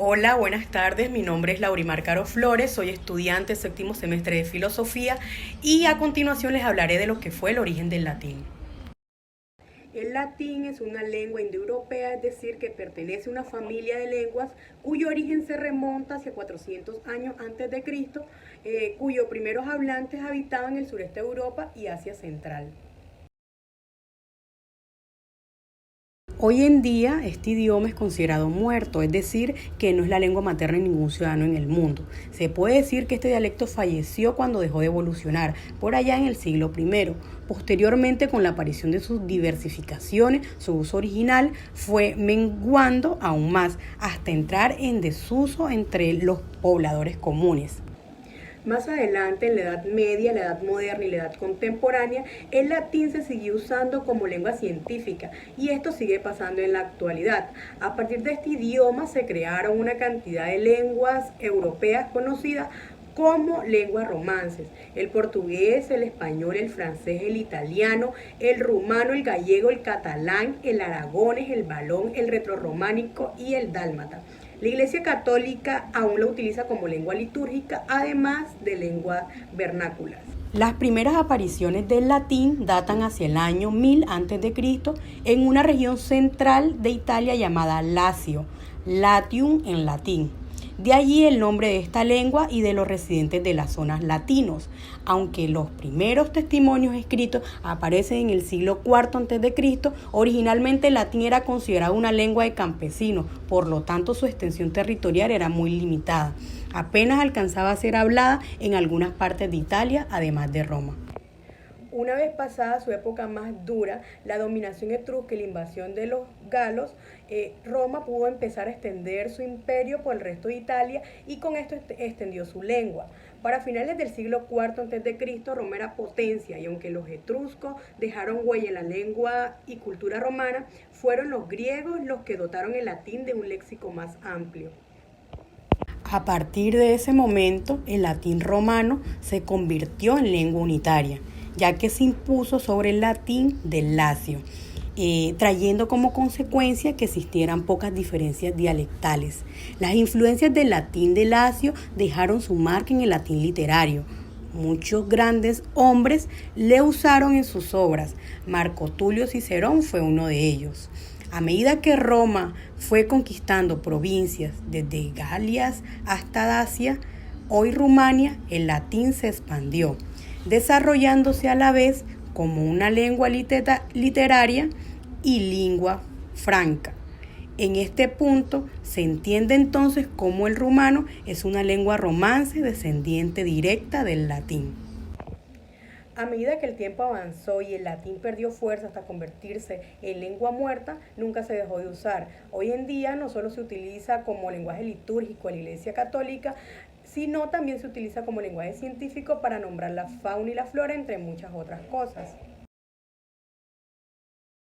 Hola, buenas tardes. Mi nombre es Laurimar Caro Flores, soy estudiante séptimo semestre de Filosofía y a continuación les hablaré de lo que fue el origen del latín. El latín es una lengua indoeuropea, es decir, que pertenece a una familia de lenguas cuyo origen se remonta hacia 400 años antes de Cristo, cuyos primeros hablantes habitaban el sureste de Europa y Asia Central. Hoy en día este idioma es considerado muerto, es decir, que no es la lengua materna de ningún ciudadano en el mundo. Se puede decir que este dialecto falleció cuando dejó de evolucionar, por allá en el siglo I. Posteriormente, con la aparición de sus diversificaciones, su uso original fue menguando aún más, hasta entrar en desuso entre los pobladores comunes. Más adelante, en la Edad Media, la Edad Moderna y la Edad Contemporánea, el latín se siguió usando como lengua científica y esto sigue pasando en la actualidad. A partir de este idioma se crearon una cantidad de lenguas europeas conocidas como lenguas romances: el portugués, el español, el francés, el italiano, el rumano, el gallego, el catalán, el aragones, el valón, el retrorrománico y el dálmata. La Iglesia Católica aún lo utiliza como lengua litúrgica, además de lenguas vernáculas. Las primeras apariciones del latín datan hacia el año 1000 a.C. en una región central de Italia llamada Lacio, Latium en latín. De allí el nombre de esta lengua y de los residentes de las zonas latinos, aunque los primeros testimonios escritos aparecen en el siglo IV a.C., originalmente el latín era considerado una lengua de campesinos, por lo tanto su extensión territorial era muy limitada. Apenas alcanzaba a ser hablada en algunas partes de Italia, además de Roma. Una vez pasada su época más dura, la dominación etrusca y la invasión de los galos, Roma pudo empezar a extender su imperio por el resto de Italia y con esto extendió su lengua. Para finales del siglo IV a.C., Roma era potencia y aunque los etruscos dejaron huella en la lengua y cultura romana, fueron los griegos los que dotaron el latín de un léxico más amplio. A partir de ese momento, el latín romano se convirtió en lengua unitaria, ya que se impuso sobre el latín del Lacio, trayendo como consecuencia que existieran pocas diferencias dialectales. Las influencias del latín del Lacio dejaron su marca en el latín literario. Muchos grandes hombres le usaron en sus obras. Marco Tulio Cicerón fue uno de ellos. A medida que Roma fue conquistando provincias desde Galias hasta Dacia, hoy Rumania, el latín se expandió, desarrollándose a la vez como una lengua literaria y lengua franca. En este punto se entiende entonces cómo el rumano es una lengua romance descendiente directa del latín. A medida que el tiempo avanzó y el latín perdió fuerza hasta convertirse en lengua muerta, nunca se dejó de usar. Hoy en día no solo se utiliza como lenguaje litúrgico en la Iglesia Católica, sino también se utiliza como lenguaje científico para nombrar la fauna y la flora, entre muchas otras cosas.